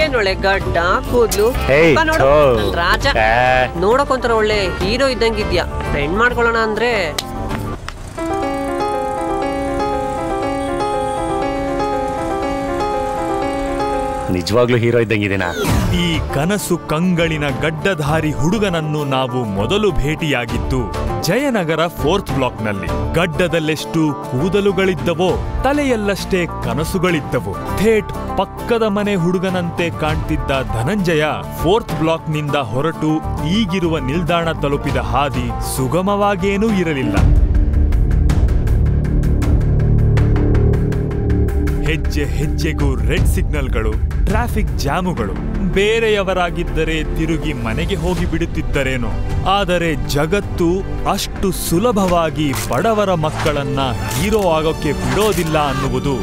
ಏನೊಳ್ಳೆ ಗಡ್ಡ ಕೂದ್ಲು ರಾಜ ನೋಡಕೊಂತರ ಒಳ್ಳೆ ಹೀರೋ ಇದ್ದಂಗಿದ್ಯಾ. ಫ್ರೆಂಡ್ ಮಾಡ್ಕೊಳ್ಳೋಣ ಅಂದ್ರೆ ನಿಜವಾಗ್ಲೂ ಹೀರೋ ಇದ್ದಂಗಿದ್ದೀನಾ? ಈ ಕನಸು ಕಂಗಳಿನ ಗಡ್ಡಧಾರಿ ಹುಡುಗನನ್ನು ನಾವು ಮೊದಲು ಭೇಟಿಯಾಗಿದ್ದು ಜಯನಗರ 4th ಬ್ಲಾಕ್ನಲ್ಲಿ. ಗಡ್ಡದಲ್ಲೆಷ್ಟು ಕೂದಲುಗಳಿದ್ದವೋ ತಲೆಯಲ್ಲಷ್ಟೇ ಕನಸುಗಳಿದ್ದವು. ಥೇಟ್ ಪಕ್ಕದ ಮನೆ ಹುಡುಗನಂತೆ ಕಾಣ್ತಿದ್ದ ಧನಂಜಯ 4th ಬ್ಲಾಕ್ನಿಂದ ಹೊರಟು ಈಗಿರುವ ನಿಲ್ದಾಣ ತಲುಪಿದ ಹಾದಿ ಸುಗಮವಾಗೇನೂ ಇರಲಿಲ್ಲ. ಹೆಜ್ಜೆ ಹೆಜ್ಜೆಗೂ ರೆಡ್ ಸಿಗ್ನಲ್ಗಳು, ಟ್ರಾಫಿಕ್ ಜಾಮುಗಳು. ಬೇರೆಯವರಾಗಿದ್ದರೆ ತಿರುಗಿ ಮನೆಗೆ ಹೋಗಿ ಬಿಡುತ್ತಿದ್ದರೇನೋ. ಆದರೆ ಜಗತ್ತು ಅಷ್ಟು ಸುಲಭವಾಗಿ ಬಡವರ ಮಕ್ಕಳನ್ನ ಹೀರೋ ಆಗೋಕೆ ಬಿಡೋದಿಲ್ಲ ಅನ್ನುವುದು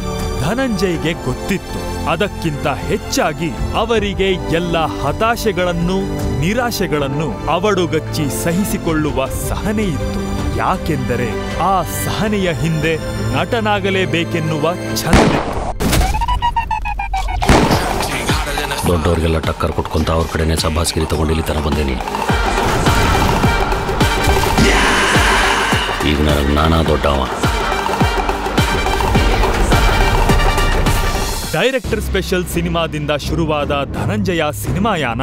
ಧನಂಜಯ್ಗೆ ಗೊತ್ತಿತ್ತು. ಅದಕ್ಕಿಂತ ಹೆಚ್ಚಾಗಿ ಅವರಿಗೆ ಎಲ್ಲ ಹತಾಶೆಗಳನ್ನು, ನಿರಾಶೆಗಳನ್ನು ಅವಡುಗಚ್ಚಿ ಸಹಿಸಿಕೊಳ್ಳುವ ಸಹನೆ ಇತ್ತು. ಯಾಕೆಂದರೆ ಆ ಸಹನೆಯ ಹಿಂದೆ ನಟನಾಗಲೇಬೇಕೆನ್ನುವ ಛಲವಿತ್ತು. ದೊಡ್ಡವ್ರಿಗೆಲ್ಲ ಟಕ್ಕರ್ ಕೊಟ್ಕೊಂತ ಅವ್ರ ಕಡೆನೆ ಸಭಾಸ್ಗಿರಿ ತಗೊಂಡು ಇಲ್ಲಿ ತರ ಬಂದೇನಿ. ಈಗ ನಾನಾ ದೊಡ್ಡವ. ಡೈರೆಕ್ಟರ್ ಸ್ಪೆಷಲ್ ಸಿನಿಮಾದಿಂದ ಶುರುವಾದ ಧನಂಜಯ ಸಿನಿಮಾಯಾನ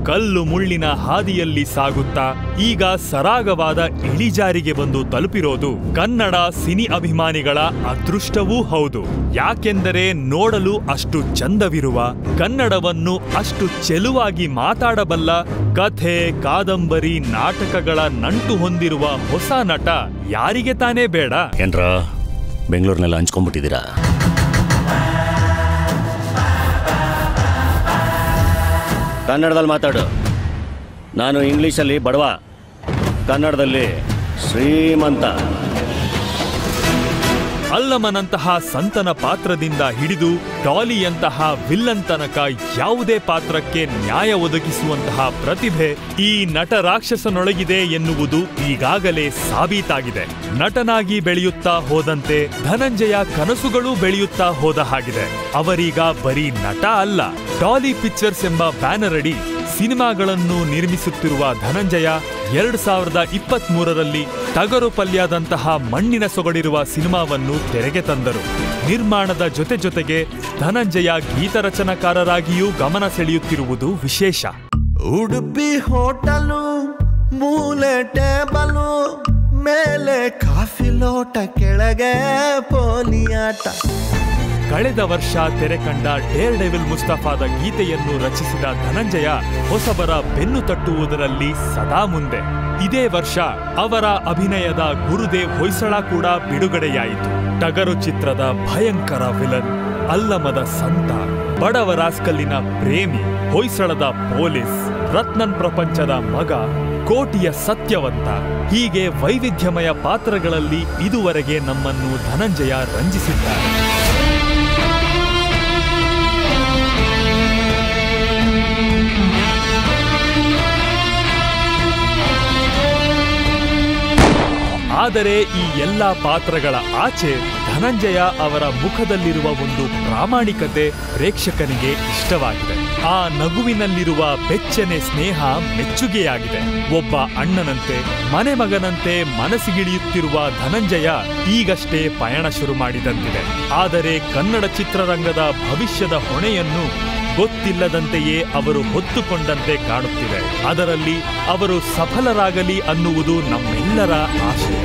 ಕಲ್ಲು ಮುಳ್ಳಿನ ಹಾದಿಯಲ್ಲಿ ಸಾಗುತ್ತಾ ಈಗ ಸರಾಗವಾದ ಇಳಿಜಾರಿಗೆ ಬಂದು ತಲುಪಿರೋದು ಕನ್ನಡ ಸಿನಿ ಅಭಿಮಾನಿಗಳ ಅದೃಷ್ಟವೂ ಹೌದು. ಯಾಕೆಂದರೆ ನೋಡಲು ಅಷ್ಟು ಚಂದವಿರುವ, ಕನ್ನಡವನ್ನು ಅಷ್ಟು ಚೆಲುವಾಗಿ ಮಾತಾಡಬಲ್ಲ, ಕಥೆ, ಕಾದಂಬರಿ, ನಾಟಕಗಳ ನಂಟು ಹೊಂದಿರುವ ಹೊಸ ನಟ ಯಾರಿಗೆ ತಾನೇ ಬೇಡ? ಏನ್ರ ಬೆಂಗಳೂರಿನೆಲ್ಲ ಹಂಚ್ಕೊಂಡ್ಬಿಟ್ಟಿದ್ದೀರಾ? ಕನ್ನಡದಲ್ಲಿ ಮಾತಾಡು. ನಾನು ಇಂಗ್ಲಿಷಲ್ಲಿ ಬಡವ, ಕನ್ನಡದಲ್ಲಿ ಶ್ರೀಮಂತ. ಅಲ್ಲಮನಂತಹ ಸಂತನ ಪಾತ್ರದಿಂದ ಹಿಡಿದು ಡಾಲಿಯಂತಹ ವಿಲ್ಲನ್ ತನಕ ಯಾವುದೇ ಪಾತ್ರಕ್ಕೆ ನ್ಯಾಯ ಒದಗಿಸುವಂತಹ ಪ್ರತಿಭೆ ಈ ನಟ ರಾಕ್ಷಸನೊಳಗಿದೆ ಎನ್ನುವುದು ಈಗಾಗಲೇ ಸಾಬೀತಾಗಿದೆ. ನಟನಾಗಿ ಬೆಳೆಯುತ್ತಾ ಹೋದಂತೆ ಧನಂಜಯ ಕನಸುಗಳು ಬೆಳೆಯುತ್ತಾ ಹೋದ ಹಾಗಿದೆ. ಅವರೀಗ ಬರೀ ನಟ ಅಲ್ಲ, ಡಾಲಿ ಪಿಕ್ಚರ್ಸ್ ಎಂಬ ಬ್ಯಾನರ್ ಅಡಿ ಸಿನಿಮಾಗಳನ್ನು ನಿರ್ಮಿಸುತ್ತಿರುವ ಧನಂಜಯ 2023ರಲ್ಲಿ ಟಗರು ಪಲ್ಯದಂತಹ ಮಣ್ಣಿನ ಸೊಗಡಿರುವ ಸಿನಿಮಾವನ್ನು ತೆರೆಗೆ ತಂದರು. ನಿರ್ಮಾಣದ ಜೊತೆಗೆ ಧನಂಜಯ ಗೀತರಚನಾಕಾರರಾಗಿಯೂ ಗಮನ ಸೆಳೆಯುತ್ತಿರುವುದು ವಿಶೇಷ. ಉಡುಪಿ ಹೋಟಲು, ಮೂಲೆ ಟೇಬಲು, ಮೇಲೆ ಕಾಫಿ ಲೋಟ, ಕೆಳಗೆ ಪೋಲಿಯಾಟ. ಕಳೆದ ವರ್ಷ ತೆರೆ ಕಂಡ ಡೇರ್ ಡೆವಿಲ್ ಮುಸ್ತಫಾದ ಗೀತೆಯನ್ನು ರಚಿಸಿದ ಧನಂಜಯ ಹೊಸಬರ ಬೆನ್ನು ತಟ್ಟುವುದರಲ್ಲಿ ಸದಾ ಮುಂದೆ. ಇದೇ ವರ್ಷ ಅವರ ಅಭಿನಯದ ಗುರುದೇವ್ ಹೊಯ್ಸಳ ಕೂಡ ಬಿಡುಗಡೆಯಾಯಿತು. ಟಗರು ಚಿತ್ರದ ಭಯಂಕರ ವಿಲನ್, ಅಲ್ಲಮದ ಸಂತ, ಬಡವರಾಸ್ಕಲ್ಲಿನ ಪ್ರೇಮಿ, ಹೊಯ್ಸಳದ ಪೊಲೀಸ್, ರತ್ನನ್ ಪ್ರಪಂಚದ ಮಗ, ಕೋಟಿಯ ಸತ್ಯವಂತ, ಹೀಗೆ ವೈವಿಧ್ಯಮಯ ಪಾತ್ರಗಳಲ್ಲಿ ಇದುವರೆಗೆ ನಮ್ಮನ್ನು ಧನಂಜಯ ರಂಜಿಸಿದ್ದಾರೆ. ಆದರೆ ಈ ಎಲ್ಲಾ ಪಾತ್ರಗಳ ಆಚೆ ಧನಂಜಯ ಅವರ ಮುಖದಲ್ಲಿರುವ ಒಂದು ಪ್ರಾಮಾಣಿಕತೆ ಪ್ರೇಕ್ಷಕನಿಗೆ ಇಷ್ಟವಾಗಿದೆ. ಆ ನಗುವಿನಲ್ಲಿರುವ ಬೆಚ್ಚನೆ ಸ್ನೇಹ ಮೆಚ್ಚುಗೆಯಾಗಿದೆ. ಒಬ್ಬ ಅಣ್ಣನಂತೆ, ಮನೆ ಮಗನಂತೆ ಮನಸ್ಸಿಗಿಳಿಯುತ್ತಿರುವ ಧನಂಜಯ ಈಗಷ್ಟೇ ಪಯಣ ಶುರು ಮಾಡಿದಂತಿದೆ. ಆದರೆ ಕನ್ನಡ ಚಿತ್ರರಂಗದ ಭವಿಷ್ಯದ ಹೊಣೆಯನ್ನು ಗೊತ್ತಿಲ್ಲದಂತೆಯೇ ಅವರು ಹೊತ್ತುಕೊಂಡಂತೆ ಕಾಣುತ್ತಿದೆ. ಅದರಲ್ಲಿ ಅವರು ಸಫಲರಾಗಲಿ ಅನ್ನುವುದು ನಮ್ಮೆಲ್ಲರ ಆಶಯ.